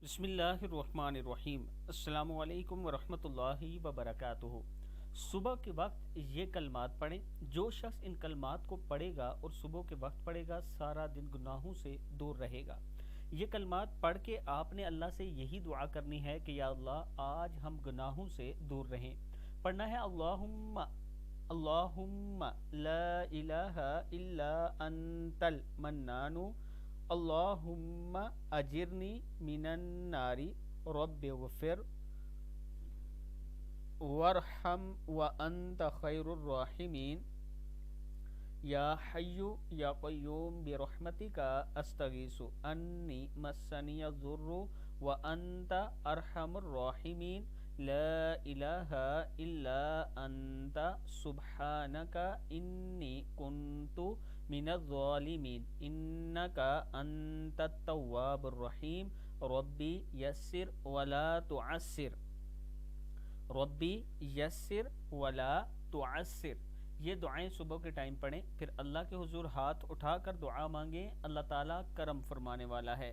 بسم اللہ الرحمن الرحیم۔ السلام علیکم ورحمۃ اللہ وبرکاتہ۔ صبح کے وقت یہ کلمات پڑھیں۔ جو شخص ان کلمات کو پڑھے گا اور صبح کے وقت پڑھے گا سارا دن گناہوں سے دور رہے گا۔ یہ کلمات پڑھ کے آپ نے اللہ سے یہی دعا کرنی ہے کہ یا اللہ آج ہم گناہوں سے دور رہیں۔ پڑھنا ہے اللہم اللہم لا الہ الا انت المنان اللہم اجرنی من النار رب اغفر وارحم وانت خیر الراحمین یا حی یا قیوم برحمتک استغیث انی مسنی الضر وانت ارحم الراحمین لا الہ الا انت سبحانک انی کنت من الظالمین انک انت التواب الرحیم ربی یسر ولا تعسر ربی یسر ولا تعسر۔ یہ دعائیں صبح کے ٹائم پڑھیں، پھر اللہ کے حضور ہاتھ اٹھا کر دعا مانگیں، اللہ تعالیٰ کرم فرمانے والا ہے۔